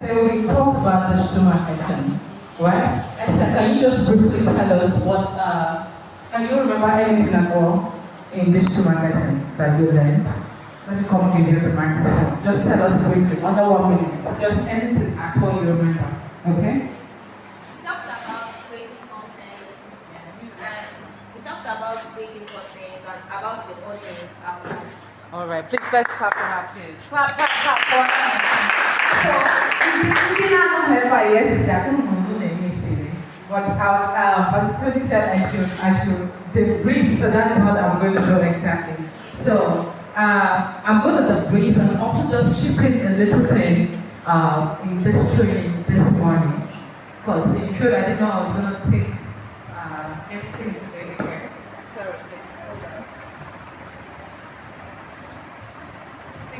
So we talked about digital marketing, right? Esther, can you just briefly tell us can you remember anything at all in digital marketing that you learned? Let me come give you the microphone. Just tell us briefly, under 1 minute. Just anything at all you remember, okay? We talked about creating content, and we talked about creating content and about the audience outside. All right, please let's clap for her, please. Clap for her. So, we did not know her yesterday. I couldn't do the music, but Pastor Tony said I should debrief, so that is what I'm going to do exactly. So, I'm going to debrief and also just chip in a little thing in this training this morning, because in truth I didn't know I was going to take everything today here. Sorry, hold on.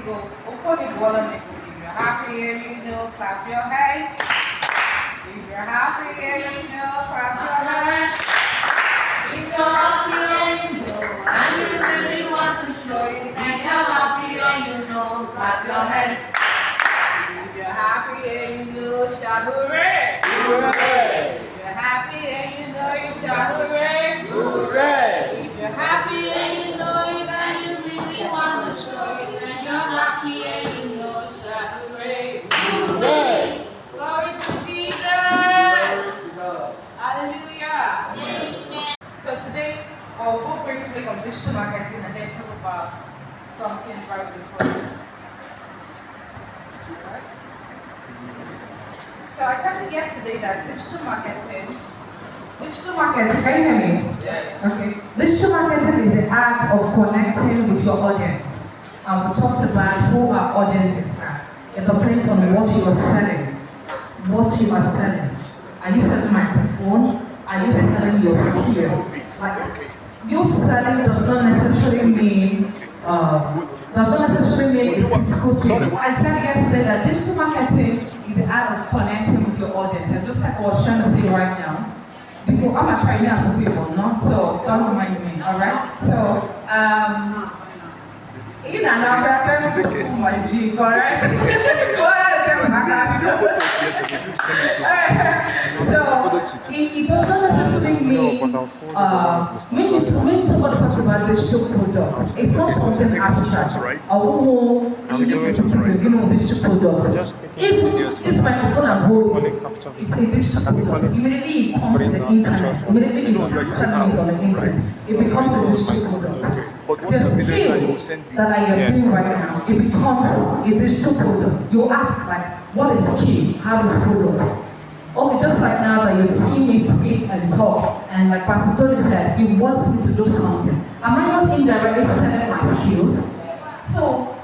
Go before you go on, if you're happy and you know, clap your hands. If you're happy and you know, clap your hands. If you're happy and you know, and you really want to show you that you're happy and you know, clap your hands. If you're happy and you know, shout hooray! Hooray! If you're happy and you know, you shout hooray! Hooray! If you're happy and you know that you really want to show you that you're happy and you know, shout hooray! Hooray! Glory to Jesus! Hallelujah! Amen. So today, I'll go briefly on digital marketing and then talk about something very important. So I said yesterday that digital marketing, can you hear me? Yes. Okay. Digital marketing is the art of connecting with your audience. And we talked about who our audiences are. It depends on what you are selling. Are you selling microphone? Are you selling your skill? Like, you selling does not necessarily mean a physical thing. I said yesterday that digital marketing is the art of connecting with your audience. And just like I was trying to say right now, because I'm a Chinese people, no? So don't mind me, alright? So in another my G, correct? So it doesn't necessarily mean when somebody talks about digital products, it's not something abstract. Digital products. Even this microphone I'm holding, it's a digital product. Immediately it comes to the internet. Immediately you start selling it on the internet. It becomes a digital product. The skill that I am doing right now, it becomes a digital product. You ask like, what is skill? How is product? Okay, just like now that you've seen me speak and talk, and like Pastor Tony said, he wants me to do something. Am I not indirectly selling my skills? So,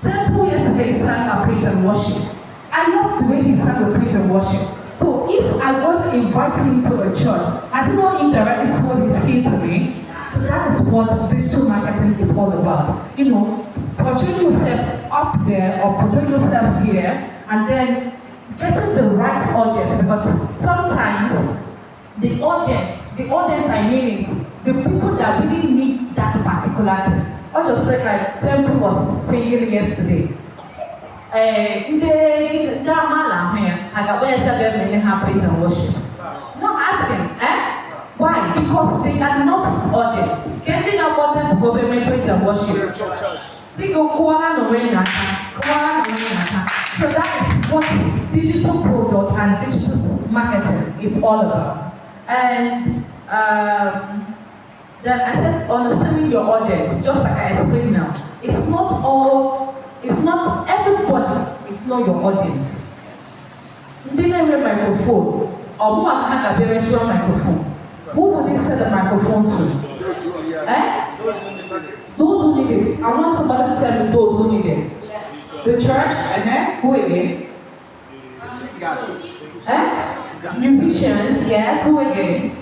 2 years ago, he sang our praise and worship. I love the way he sang the praise and worship. So, if I want to invite him to a church, has he not indirectly sold his skill to me? So that is what digital marketing is all about. You know, portraying yourself up there or portraying yourself here, and then getting the right audience, because sometimes the audience I mean is the people that really need that particular thing. Or just like Temple was saying yesterday. In the Mala here, I got where's the praise and worship. Not asking, why? Because they are not his audience. Can they not want them to go and praise and worship? They go So that is what digital product and digital marketing is all about. And then I said understanding your audience, just like I explained now. It's not everybody, it's not your audience. They never have a microphone, or who have a very strong microphone. Who would they sell the microphone to? Those who need it. I want somebody to tell me those who need it. The church, who again? Musicians, yes, who again?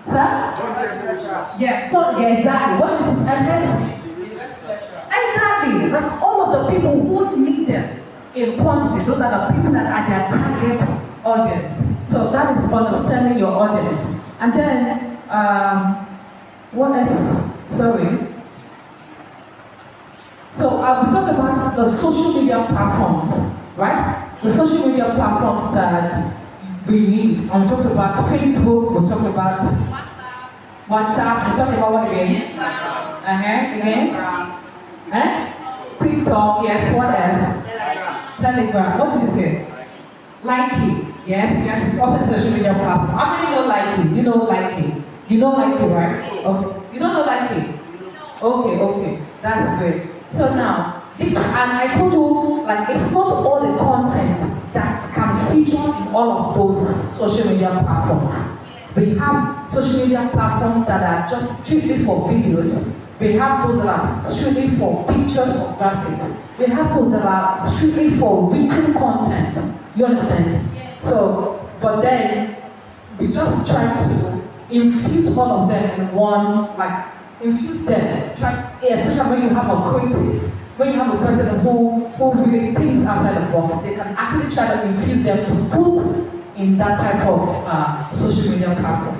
Sir? Yes, so, yeah, exactly. What is it? Exactly. Like all of the people who need them in quantity, those are the people that are their target audience. So that is understanding your audience. And then, what else? Sorry. So we talk about the social media platforms, right? The social media platforms that we need. We talk about Facebook, we talk about WhatsApp, we talk about what again? Again? TikTok, yes, what else? Telegram, what did you say? Likey, yes, it's also a social media platform. How many know Likey? Do you know Likey? You know Likey, right? Okay. You don't know Likey? Okay, that's great. So now, and I told you, like, it's not all the content that can feature in all of those social media platforms. We have social media platforms that are just strictly for videos. We have those that are strictly for pictures or graphics. We have those that are strictly for written content. You understand? So, but then we just try to infuse all of them in one, like, infuse them. Especially when you have a creative, when you have a person who really thinks outside the box, they can actually try to infuse them to put in that type of social media platform.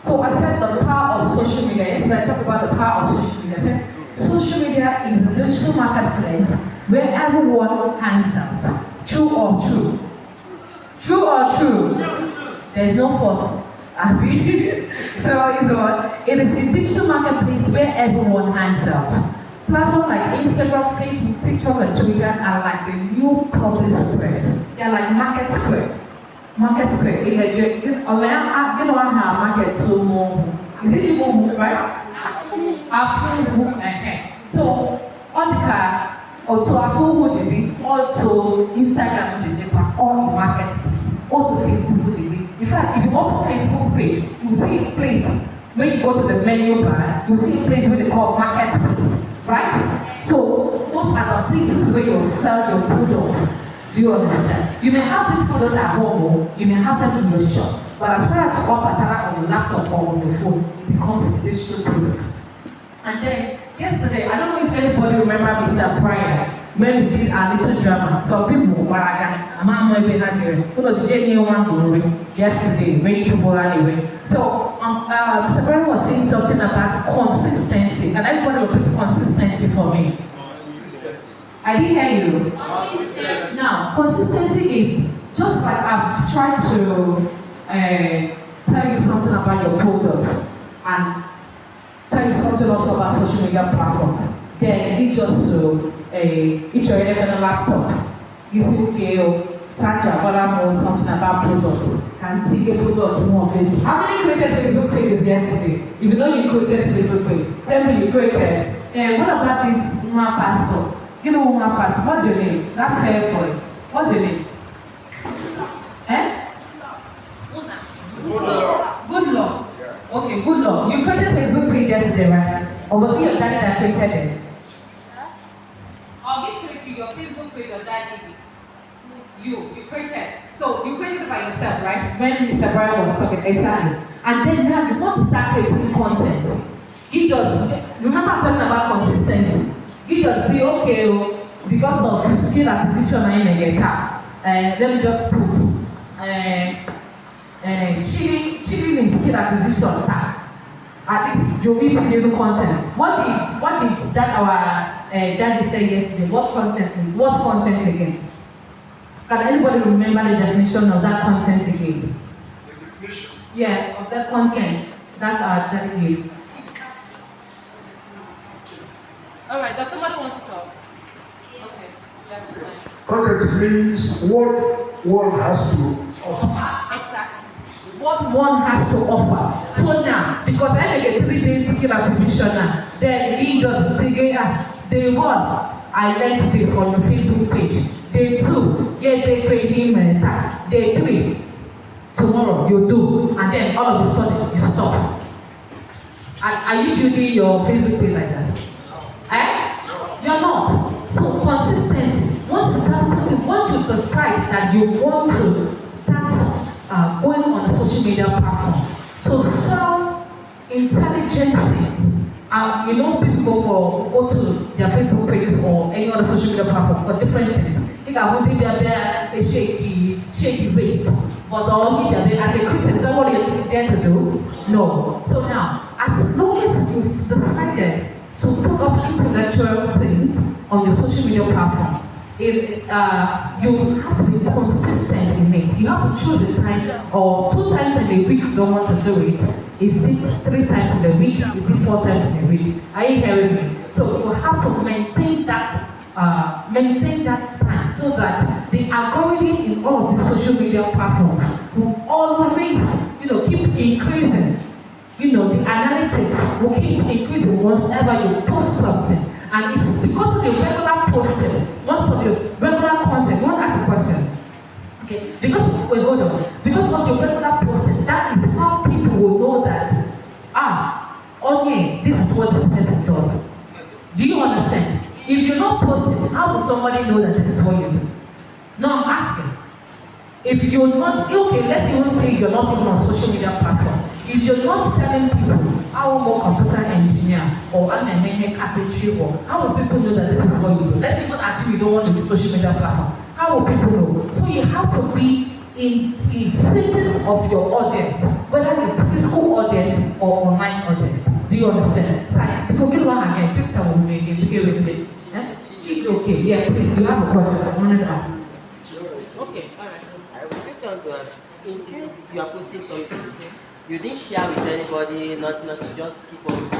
So I said the power of social media. Yesterday I talked about the power of social media. I said social media is a digital marketplace where everyone hangs out. True or true? True or true? There is no force. So it is a digital marketplace where everyone hangs out. Platforms like Instagram, Facebook, TikTok, and Twitter are like the new public squares. They are like market square. Market square. You know market so more. Is it more right? So on the car, also also Instagram, all market space, also Facebook. In fact, if you open Facebook page, you will see a place when you go to the menu bar, you will see a place where they call market space, right? So those are the places where you sell your products. Do you understand? You may have these products at home, or you may have them in your shop, but as far as on your laptop or on your phone, it becomes a digital product. And then yesterday, I don't know if anybody remember Mr. Pryor when we did our little drama. So people were like, I'm not yesterday, many people anyway. So Mr. Pryor was saying something about consistency. And everybody will put consistency for me. I didn't hear you. Consistency. Now, consistency is just like I've tried to tell you something about your products and tell you something also about social media platforms. Then lead us to each or every laptop. You see, okay, Sandra knows something about products. Can see the products more of it. How many created Facebook pages yesterday? If you know you created Facebook page, tell me you created. What about this woman pastor? You know woman pastor, what's your name? That fair boy. What's your name? Good Lord. Okay, good Lord. You created Facebook page yesterday, right? Or was it your daddy that created it? Or did create your Facebook page or daddy? You created. So you created it by yourself, right? When Mr. Brian was talking, exactly. And then now you want to start creating content. You just remember I'm talking about consistency. You just say, okay, because of skill acquisition in a car, let me just put cheating in skill acquisition tab. At least you meet new content. What did that our daddy say yesterday? What content is? What's content again? Can anybody remember the definition of that content again? The definition? Yes, of that content. That's our daddy gave. Alright, does somebody want to talk? Okay, that's fine. Content means what one has to offer. Exactly. What one has to offer. So now, because I make a 3-day skill acquisition now, then he just say, day 1, I learned this on your Facebook page. Day 2, get the training mentor. Day 3, tomorrow you do, and then all of a sudden you stop. Are you building your Facebook page like that? You're not. So consistency. Once you decide that you want to start going on a social media platform to sell intelligent things, people go to their Facebook pages or any other social media platform for different things. They can hold their shaky waist, but all their as a Christian, is that what you're there to do? No. So now, as long as you've decided to put on your social media platform, you have to be consistent in it. You have to choose a time, or 2 times in a week you don't want to do it. Is it 3 times in a week? Is it 4 times in a week? Are you hearing me? So you have to maintain that time, so that the algorithm in all of the social media platforms will always, keep increasing. The analytics will keep increasing whenever you post something. And it's because of your regular posting, most of your regular content. You want to ask a question? Okay, because of your regular posting, that is how people will know that, this is what this person does. Do you understand? If you're not posting, how will somebody know that this is what you do? No, I'm asking. If you're not, okay, let's even say you're not even on social media platform. If you're not telling people, how will a computer engineer or an engineer carpentry work, how will people know that this is what you do? Let's even assume you don't want to use social media platform. How will people know? So you have to be in the faces of your audience, whether it's physical audience or online audience. Do you understand? Okay, yeah, please, you have a question. I wanted to ask. Okay, alright. I would just want to ask, in case you are posting something, you didn't share with anybody, nothing, just keep on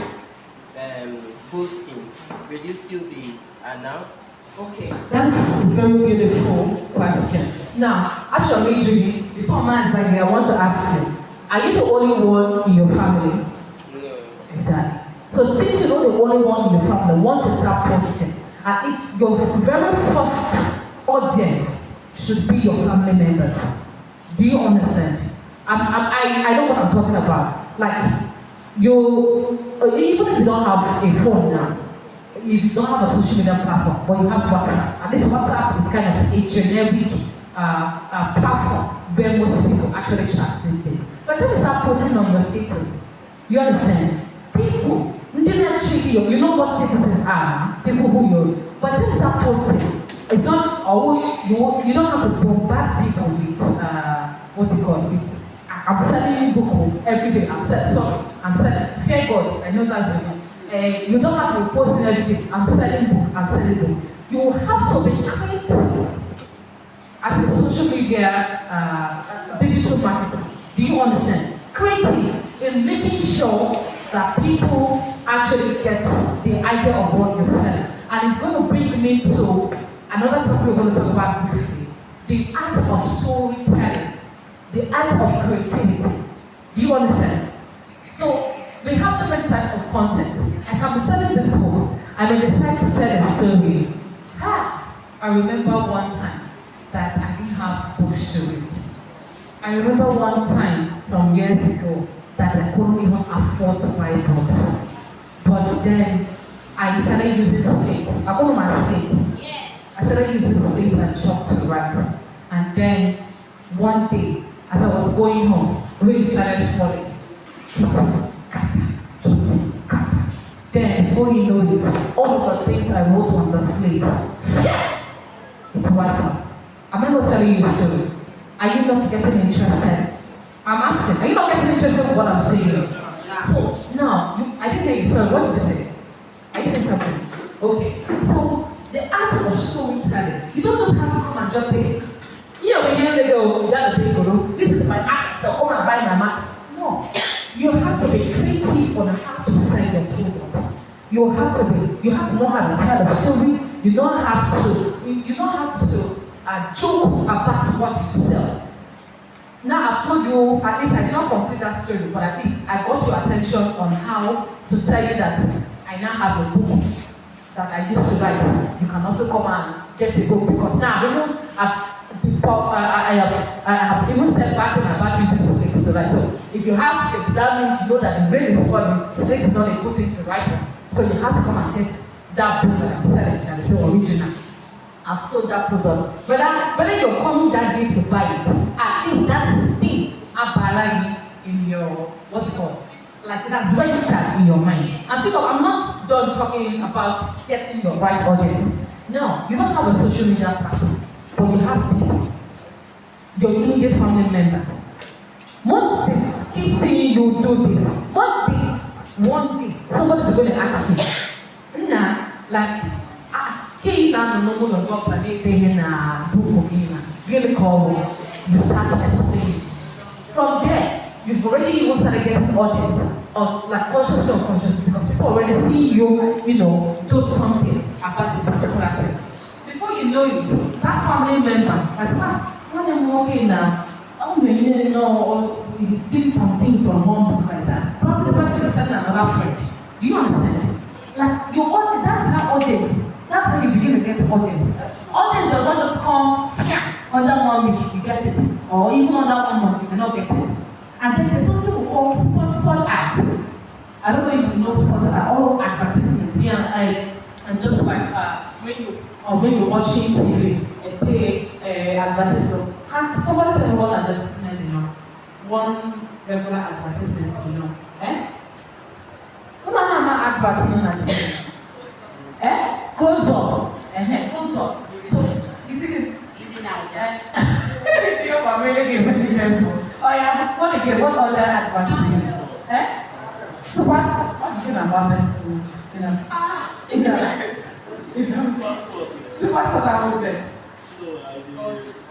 posting, will you still be announced? Okay, that's a very beautiful question. Now, actually, Judy, before I answer you, I want to ask you, are you the only one in your family? No. Exactly. So since you're not the only one in your family, once you start posting, at least your very first audience should be your family members. Do you understand? I know what I'm talking about. Like, even if you don't have a phone now, if you don't have a social media platform, but you have WhatsApp, at least WhatsApp is kind of a generic platform where most people actually chat these days. But when you start posting on your status, you understand? People, you know what statuses are, people who you, but when you start posting, it's not always, you don't have to bombard people with, with, I'm selling you book every day, I'm selling, fear God, I know that's you don't have to post every day, I'm selling book. You have to be creative as a social media, digital marketer. Do you understand? Creative in making sure that people actually get the idea of what you're selling. And it's going to bring me to another topic we're going to talk about briefly. The art of storytelling. The art of creativity. Do you understand? So, we have different types of content. I can be selling this book, I may decide to tell a story. I remember one time that I didn't have books to read. I remember one time, some years ago, that I couldn't even afford to buy books. But then, I started using slates. I got my slates. Yes. I started using slates and chalk to write. And then, one day, as I was going home, rain started falling. Then, before you know it, all of the things I wrote on the slate, it's wiped out. Am I not telling you a story? Are you not getting interested? I'm asking, are you not getting interested in what I'm saying? So, now, I didn't hear you. Sorry, what did you say? Are you saying something? Okay. So, the art of storytelling, you don't just have to come and just say, we hear they go, this is my market, so come and buy my market. No. You have to be creative on how to sell your product. You have to know how to tell a story. You don't have to joke about what you sell. Now I've told you, at least I did not complete that story, but at least I got your attention on how to tell you that I now have a book that I used to write. You can also come and get a book, because now I have even said back in about using sticks to write. So if you have sticks, that means you know that the brain is funny. Sticks is not a good thing to write on. So you have to come and get that book that I'm selling, that is the original. I've sold that product. Whether you're coming that day to buy it, at least that's thing in your, what's it called? Like that's registered in your mind. And so I'm not done talking about getting your right audience. No, you don't have a social media platform, but you have people, your immediate family members. Most things keep saying you do this. One day, somebody's going to ask you, now no more go plan in a book really call you start explaining. From there, you've already even started getting audience, or like conscious or unconscious, because people already see you, do something about a particular thing. Before you know it, that family member has when I'm walking now, or he's doing some things on one book like that. Probably the person is telling another friend. Do you understand? Like your audience, that's how audience. That's how you begin to get audience. Audience does not just come under 1 week, you get it, or even under 1 month, you cannot get it. And then there's something we call sponsored ads. I don't know if you know sponsored ads, all advertisements. Yeah, and just like when you're watching TV and pay advertisement, can't somebody tell me one advertisement, one regular advertisement, What am I advertising? Close up. Close up. So, you think oh yeah, what other advertisement? So what do you know about this? So what's that with it?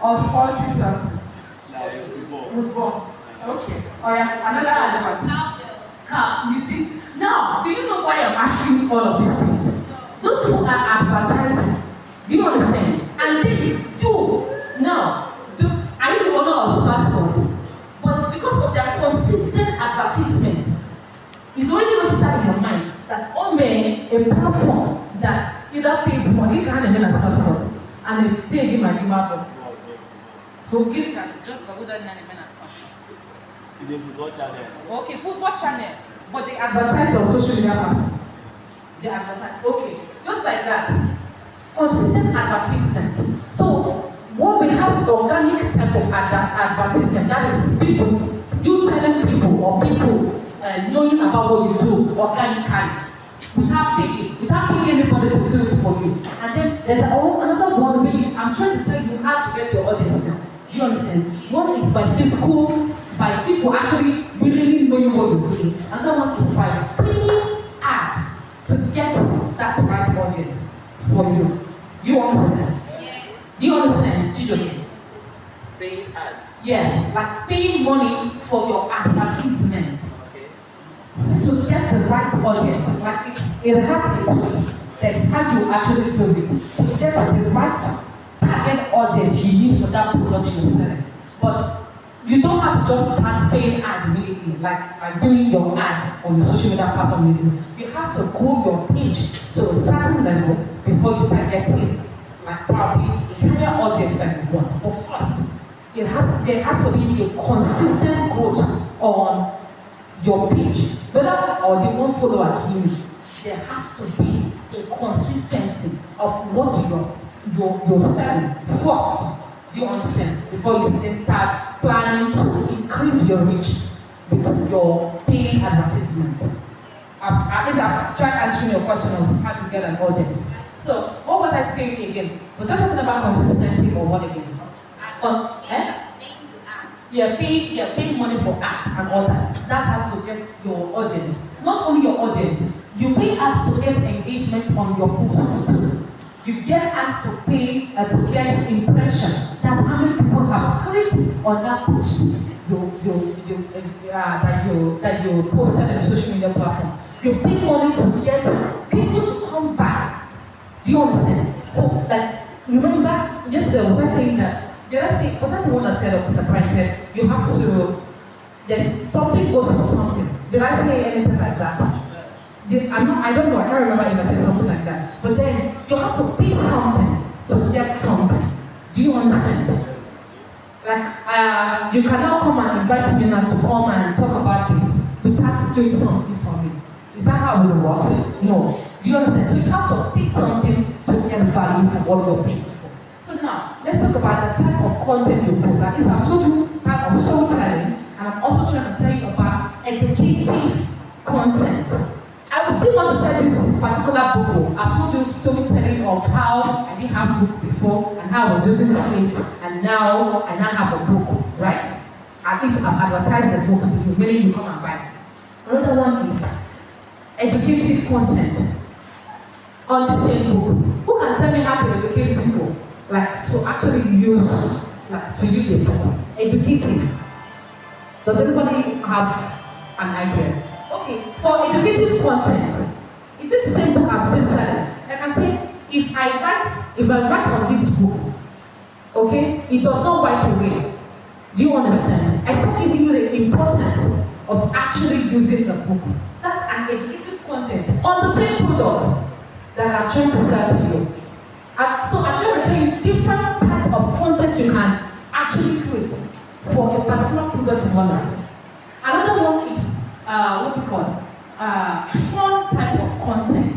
Or sports something? Football. Okay. Oh yeah, another advertisement. You see? Now, do you know why I'm asking all of these things? Those people are advertising. Do you understand? And then are you the owner of passports? But because of their consistent advertisement, it's already registered in your mind that a platform that either pays money, you can have as passport, and they pay him and give up. So give can just go down and as passport. It's a football channel. Okay, football channel. But they advertise on social media platform. They advertise. Okay, just like that. Consistent advertisement. So what we have organic type of advertisement, that is people, you telling people or people knowing about what you do organically. Without paying anybody to do it for you. And then there's another one way. I'm trying to tell you how to get your audience now. Do you understand? One is by physical, by people actually really knowing what you're doing. Another one is by paying ad to get that right audience for you. You understand? Yes. Do you understand, children? Paying ads. Yes, like paying money for your advertisement. Okay. To get the right audience. Like it has its that's how you actually do it. To get the right target audience you need for that product you're selling. But you don't have to just start paying ad immediately, like doing your ad on the social media platform immediately. You have to grow your page to a certain level before you start getting like probably a higher audience than you want. But first, there has to be a consistent growth on your page. Whether or they won't follow again, there has to be a consistency of what you're selling first. Do you understand? Before you then start planning to increase your reach with your paying advertisement. At least I've tried answering your question of how to get an audience. So, what was I saying again? Was I talking about consistency or what again? Paying money for ad and all that. That's how to get your audience. Not only your audience, you pay ad to get engagement on your posts too. You get ads to pay to get impression. That's how many people have clicked on that post that you posted on the social media platform. You pay money to get people to come back. Do you understand? So, like, remember yesterday was I saying that? Was that the one that said I was surprised? Said you have to. There's something goes for something. Did I say anything like that? I don't know. I can't remember if I said something like that. But then you have to pay something to get something. Do you understand? Like you cannot come and invite me now to come and talk about this without doing something for me. Is that how it works? No. Do you understand? So you have to pay something to get value for what you're paying for. So now let's talk about the type of content you post. At least I've told you type of storytelling, and I'm also trying to tell you about educative content. I would still want to say this particular book. I've told you storytelling of how I didn't have a book before and how I was using slate, and now I have a book, right? At least I've advertised the book to you, meaning you come and buy. Another one is educative content on the same book. Who can tell me how to educate people? Like to actually use, like to use a book. Educating. Does anybody have an idea? Okay, for educative content, is it the same book I've seen selling? I can say, if I write on this book, okay, it does not wipe away. Do you understand? I start giving you the importance of actually using the book. That's an educative content on the same product that I'm trying to sell to you. So I'm trying to tell you different types of content you can actually create for a particular product you want to sell. Another one is what's it called? Fun type of content.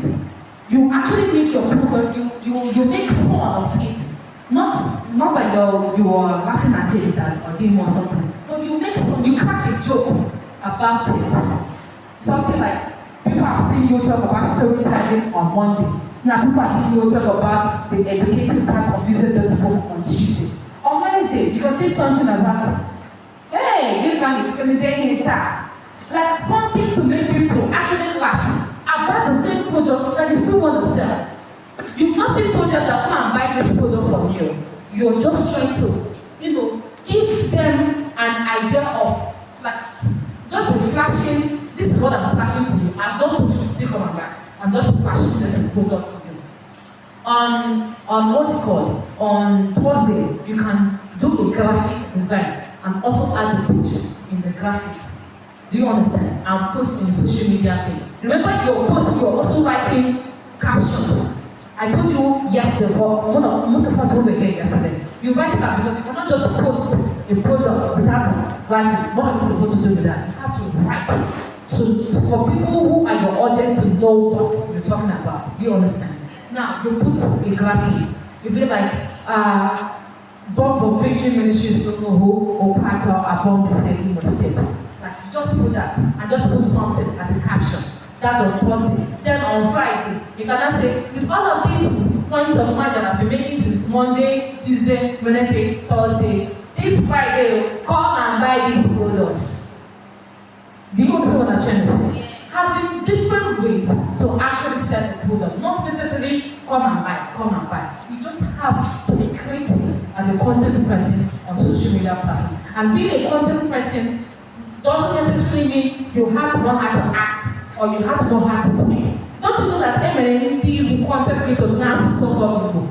You actually make your product, you make fun of it. Not like you are laughing at it or doing or something. No, you crack a joke about it. Something like people have seen you talk about storytelling on Monday. Now people have seen you talk about the educative part of using this book on Tuesday. On Wednesday, you can say something about, hey, this guy is going to day that. Like something to make people actually laugh about the same product that you still want to sell. You've not still told them that come and buy this product from you. You're just trying to, give them an idea of, like, just be flashing, this is what I'm flashing to you. I don't want you to still come and buy. I'm just flashing this product to you. On what's it called? On Thursday, you can do a graphic design and also add a picture in the graphics. Do you understand? And post on social media page. Remember your post, you're also writing captions. I told you yesterday, most of us were here yesterday. You write that because you cannot just post a product without writing. What are you supposed to do with that? You have to write. So for people who are your audience to know what you're talking about. Do you understand? Now you put a graphic. You be like Bomb for Victory Ministries don't know who or part of a bomb the state in the state. Like you just put that and just put something as a caption. That's on Thursday. Then on Friday, you can say, with all of these points of mind that I've been making since Monday, Tuesday, Wednesday, Thursday, this Friday, come and buy these products. Do you understand what I'm trying to say? Having different ways to actually sell the product, not necessarily come and buy. You just have to be creative as a content person on social media platform. And being a content person doesn't necessarily mean you have to know how to act or you have to know how to speak. Don't you know that MND content creators now so people?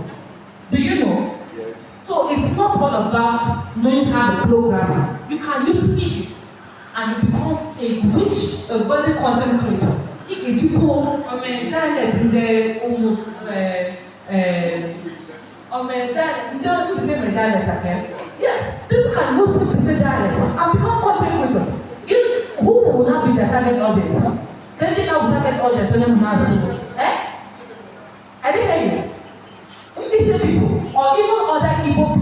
Do you know? Yes. So it's not all about knowing how to program. You can use pidgin and you become a very content creator. If people, dialect in the dialect again. Yes, people can mostly present dialects and become content creators. Who will not be the target audience? Can they now target audience when I'm asking? I didn't hear you. Listen people, or even other Igbo people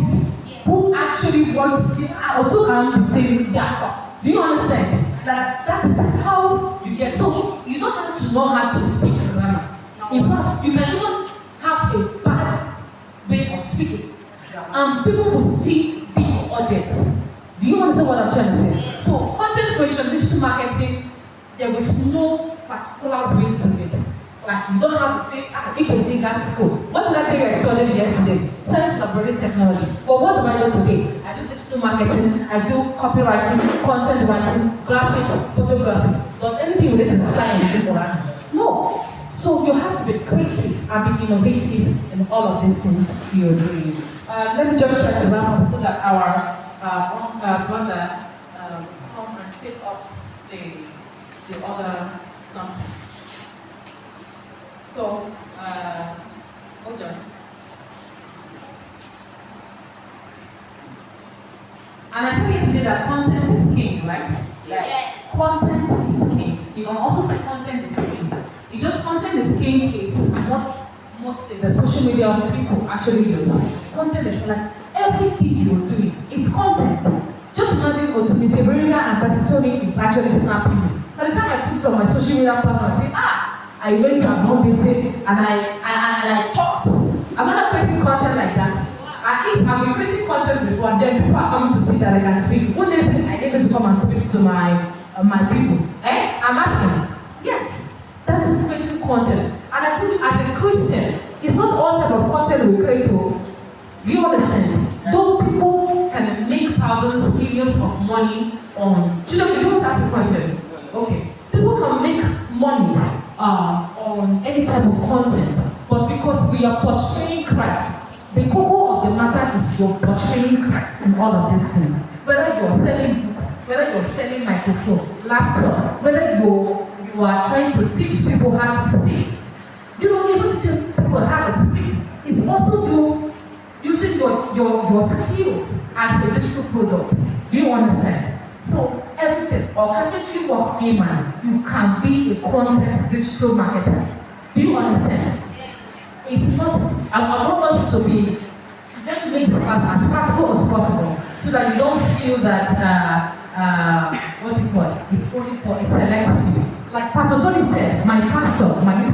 who actually want to see Otu can say Jacob. Do you understand? Like that is how you get. So you don't have to know how to speak grammar. In fact, you can even have a bad way of speaking, and people will still be your audience. Do you understand what I'm trying to say? So content creation, digital marketing, there was no particular way to it. Like you don't have to say, you can say that's cool. What did I tell you I studied yesterday? Science laboratory technology. But what do I do today? I do digital marketing, I do copywriting, content writing, graphics, photography. Does anything related to science do that? No. So you have to be creative and be innovative in all of these things you're doing. Let me just try to wrap up so that our brother come and take up the other something. So, hold on. And I said yesterday that content is king, right? Yes. Content is king. You can also say content is king. It's just content is king is what mostly the social media people actually use. Content is like everything you're doing, it's content. Just imagine Otumiseberinga and Pasitoni is actually snapping me. By the time I put it on my social media platform and say, I went and home busy and I talked. I'm not creating content like that. At least I've been creating content before and then people are coming to see that I can speak. One day I get to come and speak to my people. I'm asking. Yes, that is creating content. And I told you as a Christian, It's not all type of content we create. Do you understand? Though people can make thousands, millions of money on. You don't ask a question. Okay. People can make money on any type of content, but because we are portraying Christ, the core of the matter is you're portraying Christ in all of these things. Whether you're selling book, whether you're selling microphone, laptop, whether you are trying to teach people how to speak. You don't even teach people how to speak. It's also you using your skills as a digital product. Do you understand? So everything, or carpentry work came and you can be a content digital marketer. Do you understand? It's not, I want us to be, just to make this as practical as possible so that you don't feel that, it's only for a select few. Like Pastor Tony said, my youth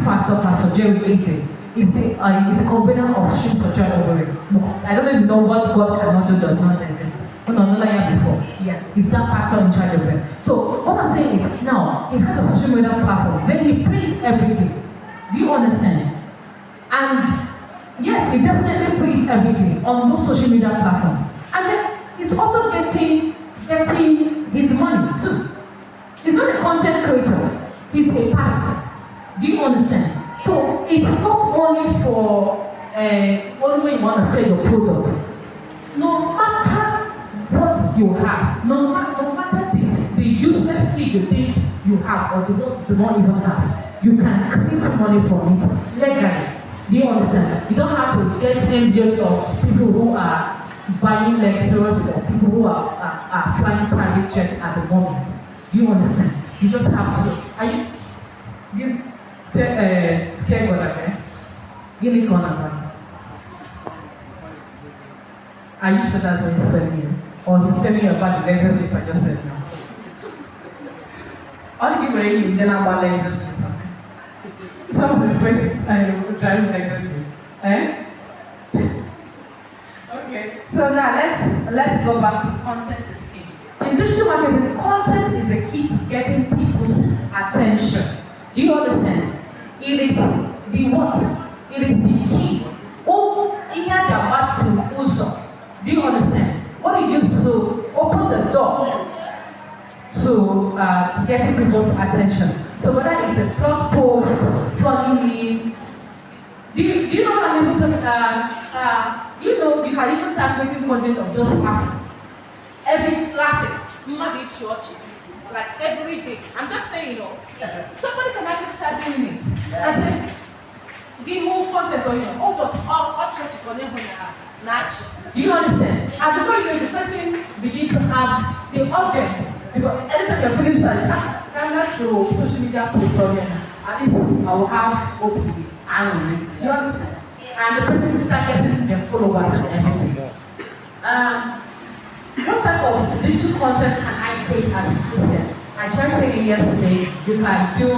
pastor, Pastor Jerry Eze, is a combiner of streams of joy over. I don't even know what God cannot do, does not exist. No, before. Yes, he's that pastor in charge of it. So what I'm saying is, now he has a social media platform where he prays every day. Do you understand? And yes, he definitely prays every day on those social media platforms. And then it's also getting his money too. He's not a content creator. He's a pastor. Do you understand? So it's not only for only when you want to sell your product. No matter what you have, no matter the useless thing you think you have or do not even have, you can create money from it legally. Do you understand? You don't have to get envious of people who are buying lectures or people who are flying private jets at the moment. Do you understand? You just have to. Are you fair God, okay? Give me corner. Are you sure that's what he's telling you? Or he's telling you about the lectureship I just said now? I'll give you then about lectureship. Some of the first driving lectureship. Okay. So now let's go back to content is key. In digital marketing, the content is the key to getting people's attention. Do you understand? It is the what? It is the key. Do you understand? What it used to open the door to getting people's attention. So whether it's a blog post, funny meme, do you know what I'm able to you can even start making content of just laughing. Laughing. Maybe church. Like every day. I'm just saying, somebody can actually start doing it. I said, the whole content on just church natural. Do you understand? And before you know, the person begins to have the audience. Because anytime you're feeling sad, I'm not sure social media posts on here. At least I will have openly annually. You understand? And the person will start getting their followers and everything. What type of digital content can I create as a Christian? I tried saying yesterday, you can do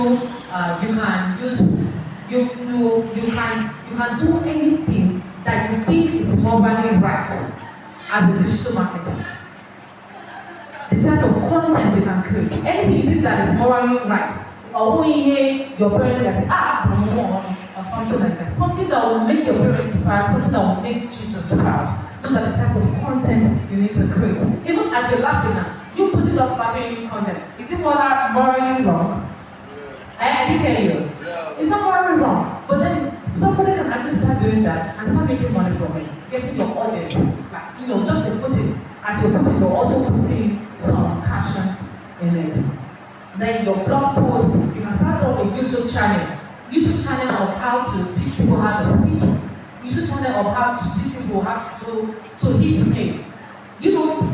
anything that you think is morally right as a digital marketer. The type of content you can create, anything you think that is morally right, or when you hear your parents say, or something like that, something that will make your parents proud, something that will make Jesus proud. Those are the type of content you need to create. Even as you're laughing now, you put it up laughing content. Is it morally wrong? I didn't hear you. It's not morally wrong. But then somebody can actually start doing that and start making money from it. Getting your audience. Like, just to put it, as you're putting, you're also putting some captions in it. Then your blog post, you can start up a YouTube channel. YouTube channel of how to teach people how to speak. YouTube channel of how to teach people how to hit snake.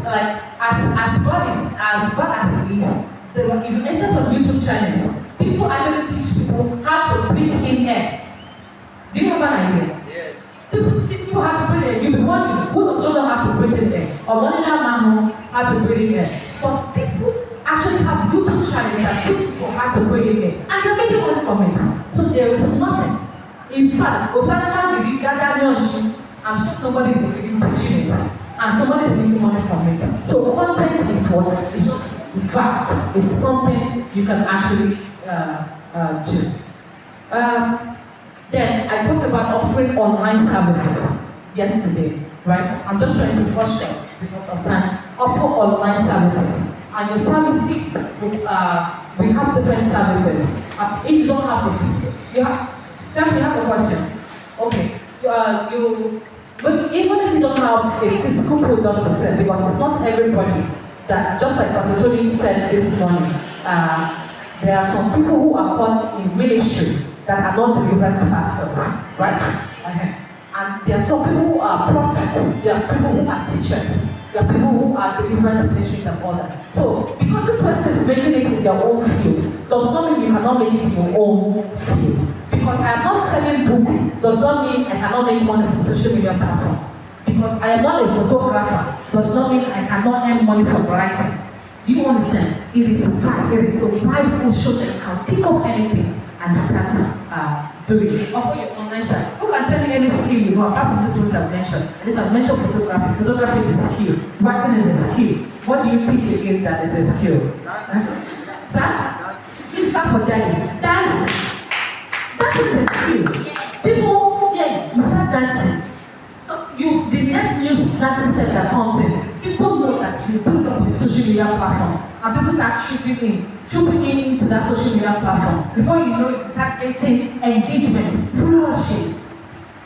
Like as bad as it is, if you enter some YouTube channels, people actually teach people how to breathe in air. Do you have an idea? Yes. People teach people how to breathe in air. You'll be wondering, who does not know how to breathe in air? Or one man how to breathe in air. But people actually have YouTube channels that teach people how to breathe in air. And they're making money from it. So there is nothing. In fact, I'm sure somebody is teaching it. And somebody is making money from it. So content is what? It's just vast. It's something you can actually do. Then I talked about offering online services yesterday, right? I'm just trying to rush up because of time. Offer online services. And your services, we have different services. If you don't have the physical, tell me, you have a question. Okay. But even if you don't have a physical product to sell, because it's not everybody that, just like Pastor Tony said this morning, there are some people who are called in ministry that are not deliverance pastors, right? And there are some people who are prophets, there are people who are teachers, there are people who are deliverance ministries and all that. So, because this person is making it in their own field, does not mean you cannot make it in your own field. Because I am not selling book, does not mean I cannot make money from social media platform. Because I am not a photographer, does not mean I cannot earn money from writing. Do you understand? It is fast, it is a Bible show that you can pick up anything and start doing it. Offer your online site. Who can tell me any skill you know apart from this one I've mentioned? At least I've mentioned photography. Photography is a skill. Writing is a skill. What do you think again that is a skill? Sir? Please start for Daddy. Dancing. That is a skill. People, you start dancing. So the next news dancing set that comes in, people know that you put up a social media platform and people start trooping in into that social media platform. Before you know it, you start getting engagement, followership.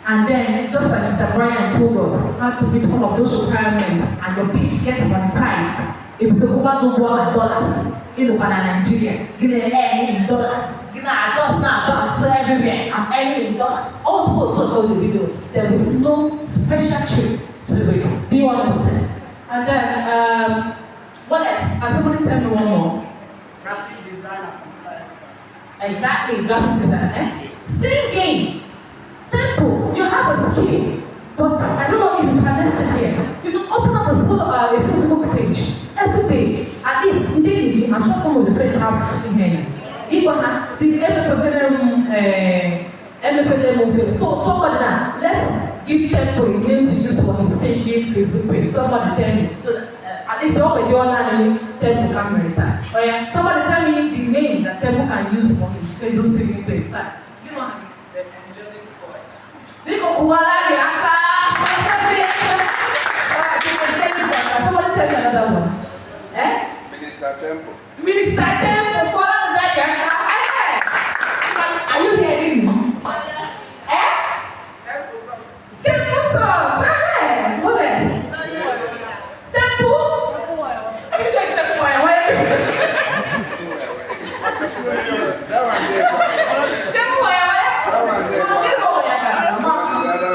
And then, just like Mr. Brian told us, how to meet all of those requirements and your page gets monetized. If the woman don't go at dollars, in the Nigeria, give them in dollars. I just now bounce everywhere. I'm earning in dollars. All the people talk about the video. There is no special trick to it. Do you understand? And then, what else? Has somebody tell me one more? Graphic designer, computer expert. Exactly, graphic designer. Singing. Tempo. You have a skill. But I don't know if you can listen it yet. You can open up a Facebook page every day. At least, daily, I'm sure some of the friends have in here. See, so somebody now, let's give Tempo a name to use for his singing Facebook page. Somebody tell me. So at least all the other name Tempo can return. Oh yeah, somebody tell me the name that Tempo can use for his Facebook singing page. So, you know how The angelic voice. Somebody tell me another one. Minister Tempo. Minister Tempo. Are you hearing me? Tempo songs. Tempo songs. What else? Tempo? Let me check Tempo. That one there. Tempo.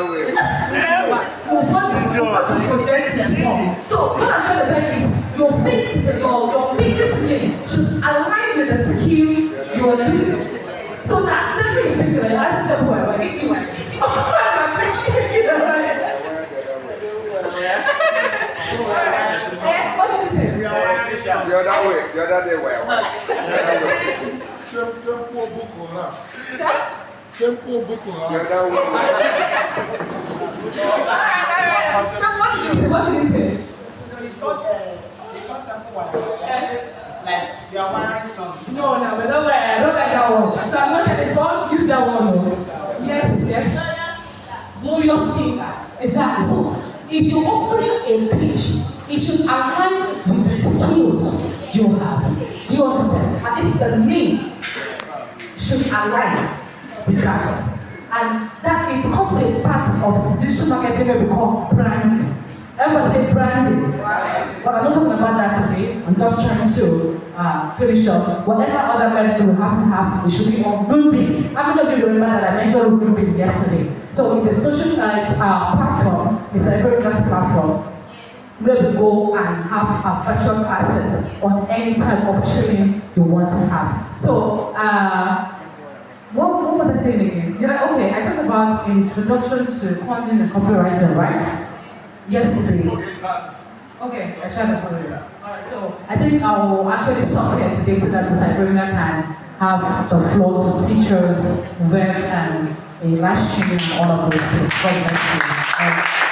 So what I'm trying to tell you is your page's name should align with the skill you are doing. So that means I ask them where I need to write. What did you say? The other day, where? Tempo Boko Haram. The other way. What did you say? Like you are wearing songs. No, I don't like that one. So I'm not going to use that one. Yes. Glorious singer. Exactly. So if you're opening a page, it should align with the skills you have. Do you understand? At least the name should align with that. And that it becomes a part of digital marketing where we call branding. Everybody say branding. But I'm not talking about that today. I'm just trying to finish up. Whatever other method we have to have, it should be on grouping. How many of you remember that I mentioned grouping yesterday? So it's a social platform, it's a very nice platform where we go and have virtual classes on any type of training you want to have. So, what was I saying again? Okay, I talked about introduction to content and copywriting, right? Yesterday. Okay, I tried to follow you. Alright, so I think I will actually stop here today so that the Cyberina can have the floor to teachers, web, and a live stream and all of those things. God bless you.